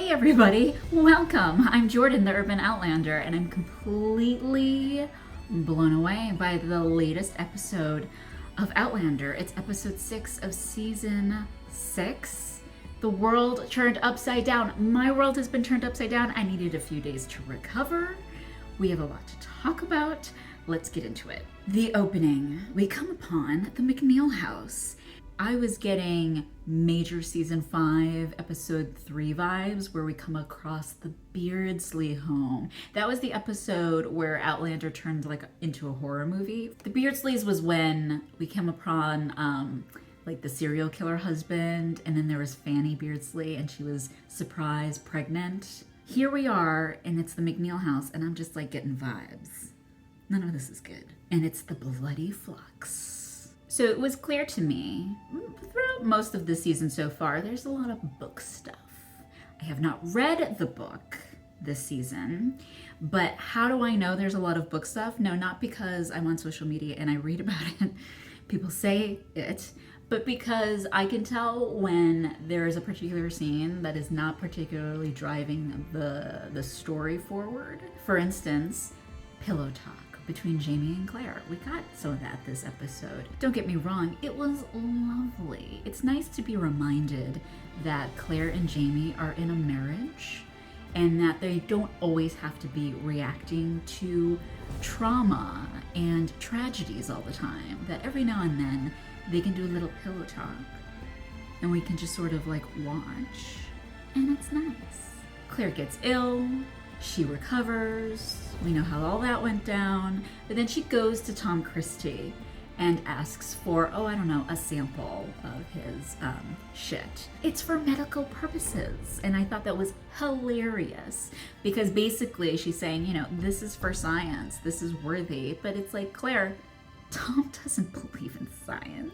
Hey everybody, welcome! I'm Jordan, the Urban Outlander, and I'm completely blown away by the latest episode of Outlander. It's episode 6 of season 6. The world turned upside down. My world has been turned upside down. I needed a few days to recover. We have a lot to talk about. Let's get into it. The opening, we come upon the McNeil house. I was getting major season 5, episode 3 vibes where we come across the Beardsley home. That was the episode where Outlander turned into a horror movie. The Beardsleys was when we came upon the serial killer husband, and then there was Fanny Beardsley and she was surprised pregnant. Here we are, and it's the McNeil house, and I'm just getting vibes. None of this is good. And it's the bloody flux. So it was clear to me, throughout most of the season so far, there's a lot of book stuff. I have not read the book this season, but how do I know there's a lot of book stuff? No, not because I'm on social media and I read about it. People say it, but because I can tell when there is a particular scene that is not particularly driving the story forward. For instance, pillow talk between Jamie and Claire. We got some of that this episode. Don't get me wrong, it was lovely. It's nice to be reminded that Claire and Jamie are in a marriage and that they don't always have to be reacting to trauma and tragedies all the time. That every now and then they can do a little pillow talk and we can just sort of watch, and it's nice. Claire gets ill. She recovers. We know how all that went down. But then she goes to Tom Christie and asks for, a sample of his shit. It's for medical purposes. And I thought that was hilarious because basically she's saying, this is for science. This is worthy. But it's Claire, Tom doesn't believe in science.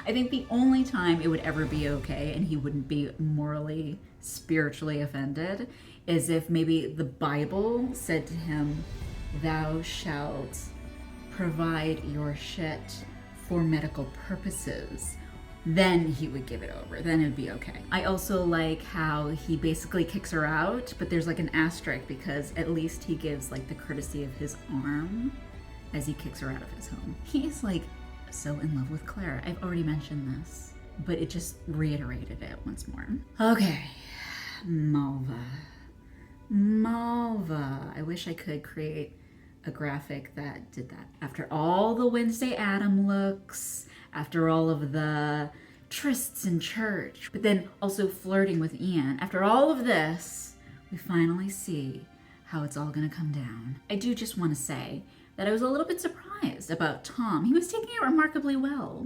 I think the only time it would ever be okay and he wouldn't be morally, spiritually offended is if maybe the Bible said to him, thou shalt provide your shit for medical purposes. Then he would give it over. Then it'd be okay. I also like how he basically kicks her out, but there's an asterisk because at least he gives the courtesy of his arm as he kicks her out of his home. He's so in love with Claire. I've already mentioned this, but it just reiterated it once more. Okay, Malva. I wish I could create a graphic that did that. After all the Wednesday Adam looks, after all of the trysts in church, but then also flirting with Ian, after all of this, we finally see how it's all gonna come down. I do just want to say that I was a little bit surprised about Tom. He was taking it remarkably well.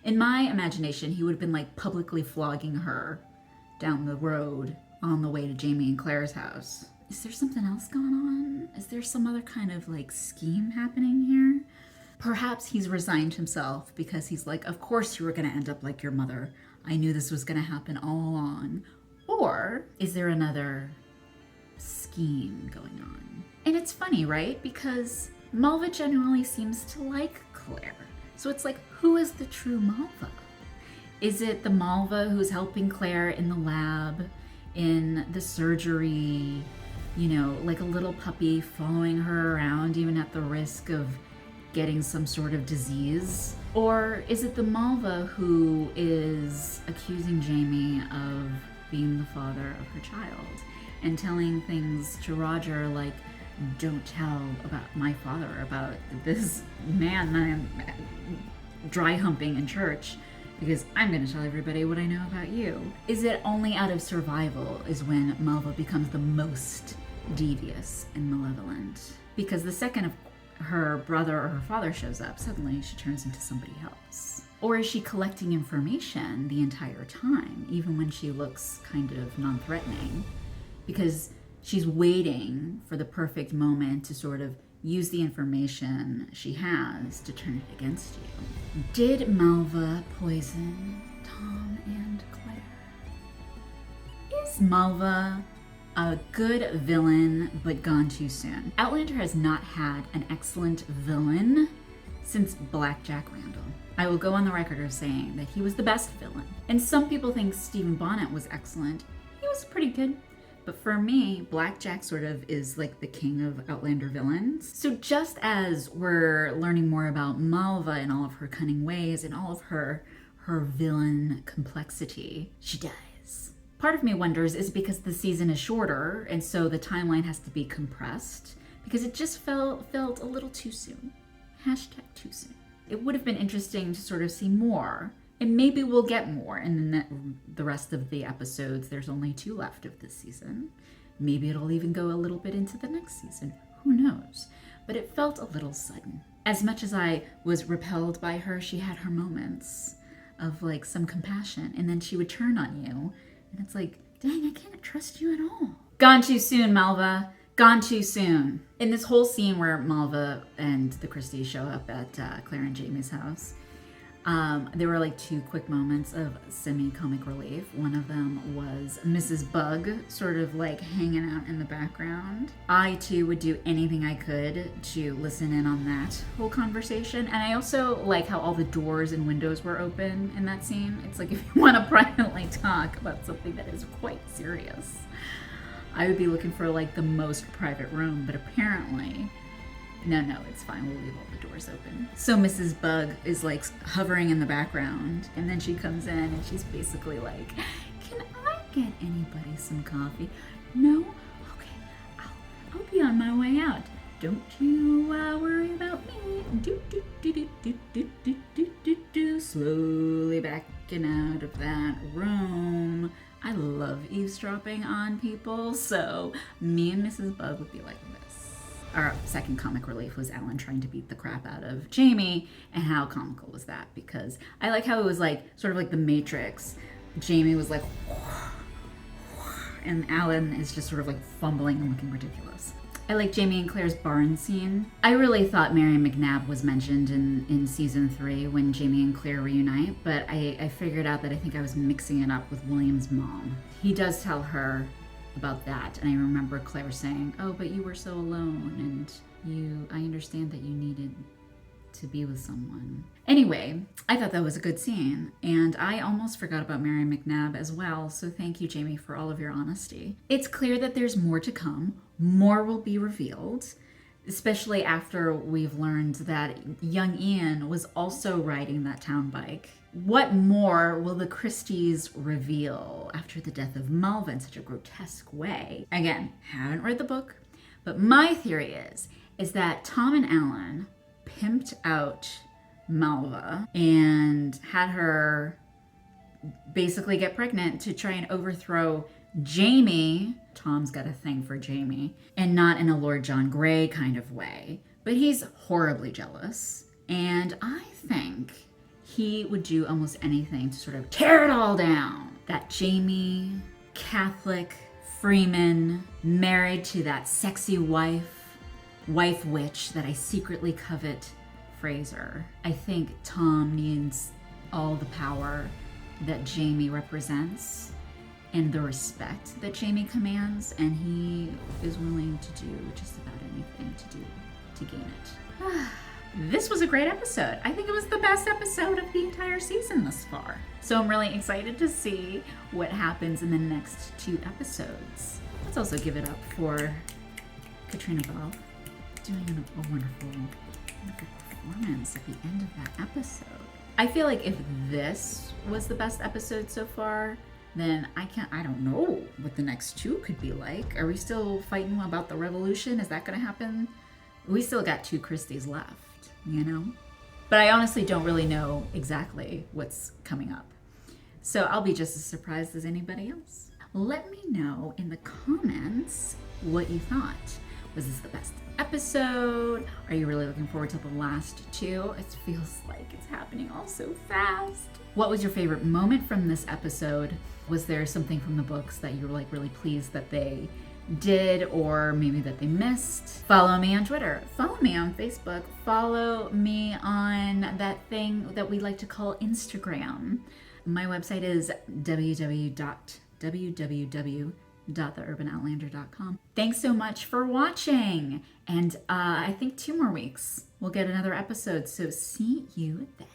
In my imagination, he would have been publicly flogging her down the road on the way to Jamie and Claire's house. Is there something else going on? Is there some other kind of scheme happening here? Perhaps he's resigned himself because he's of course you were gonna end up like your mother. I knew this was gonna happen all along. Or is there another scheme going on? And it's funny, right? Because Malva genuinely seems to like Claire. So it's who is the true Malva? Is it the Malva who's helping Claire in the lab, in the surgery, like a little puppy following her around even at the risk of getting some sort of disease? Or is it the Malva who is accusing Jamie of being the father of her child and telling things to Roger don't tell about my father, about this man that I'm dry humping in church, because I'm going to tell everybody what I know about you. Is it only out of survival is when Malva becomes the most devious and malevolent? Because the second her brother or her father shows up, suddenly she turns into somebody else. Or is she collecting information the entire time, even when she looks kind of non-threatening? Because she's waiting for the perfect moment to sort of use the information she has to turn it against you. Did Malva poison Tom and Claire? Is Malva a good villain but gone too soon? Outlander has not had an excellent villain since Black Jack Randall. I will go on the record of saying that he was the best villain. And some people think Stephen Bonnet was excellent. He was pretty good. But for me, Blackjack sort of is like the king of Outlander villains. So just as we're learning more about Malva and all of her cunning ways and all of her villain complexity, she dies. Part of me wonders, is it because the season is shorter and so the timeline has to be compressed? Because it just felt a little too soon. Hashtag too soon. It would have been interesting to sort of see more. And maybe we'll get more in the rest of the episodes. There's only 2 left of this season. Maybe it'll even go a little bit into the next season. Who knows? But it felt a little sudden. As much as I was repelled by her, she had her moments of like some compassion. And then she would turn on you. And it's like, dang, I can't trust you at all. Gone too soon, Malva. Gone too soon. In this whole scene where Malva and the Christies show up at Claire and Jamie's house, there were like 2 quick moments of semi-comic relief. One of them was Mrs. Bug sort of like hanging out in the background. I too would do anything I could to listen in on that whole conversation. And I also like how all the doors and windows were open in that scene. It's like if you want to privately talk about something that is quite serious, I would be looking for like the most private room, but apparently, no, it's fine. We'll leave all the doors open. So Mrs. Bug is like hovering in the background, and then she comes in and she's basically like, can I get anybody some coffee? No? Okay, I'll be on my way out. Don't you worry about me. Slowly backing out of that room. I love eavesdropping on people, so me and Mrs. Bug would be like this. Our second comic relief was Alan trying to beat the crap out of Jamie, and how comical was that? Because I like how it was like sort of like the Matrix. Jamie was like, and Alan is just sort of like fumbling and looking ridiculous. I like Jamie and Claire's barn scene. I really thought Mary McNabb was mentioned in season 3 when Jamie and Claire reunite, but I figured out that I think I was mixing it up with William's mom. He does tell her about that, and I remember Claire saying, oh, but you were so alone, and I understand that you needed to be with someone. Anyway, I thought that was a good scene, and I almost forgot about Mary McNabb as well, so thank you, Jamie, for all of your honesty. It's clear that there's more to come. More will be revealed, especially after we've learned that young Ian was also riding that town bike. What more will the Christies reveal after the death of Malva in such a grotesque way? Again, haven't read the book, but my theory is that Tom and Alan pimped out Malva and had her basically get pregnant to try and overthrow Jamie. Tom's got a thing for Jamie, and not in a Lord John Grey kind of way, but he's horribly jealous, and I think he would do almost anything to sort of tear it all down. That Jamie, Catholic, Freeman, married to that sexy wife witch that I secretly covet, Fraser. I think Tom needs all the power that Jamie represents and the respect that Jamie commands, and he is willing to do just about anything to gain it. This was a great episode. I think it was the best episode of the entire season thus far. So I'm really excited to see what happens in the next 2 episodes. Let's also give it up for Katrina Bell doing a wonderful performance at the end of that episode. I feel like if this was the best episode so far, then I don't know what the next 2 could be like. Are we still fighting about the revolution? Is that going to happen? We still got 2 Christies left, you know? But I honestly don't really know exactly what's coming up. So I'll be just as surprised as anybody else. Let me know in the comments what you thought. Was this the best episode? Are you really looking forward to the last 2? It feels like it's happening all so fast. What was your favorite moment from this episode? Was there something from the books that you were like really pleased that they did, or maybe that they missed? Follow me on Twitter. Follow me on Facebook. Follow me on that thing that we like to call Instagram. My website is www.theurbanoutlander.com. Thanks so much for watching. And I think 2 more weeks we'll get another episode. So see you then.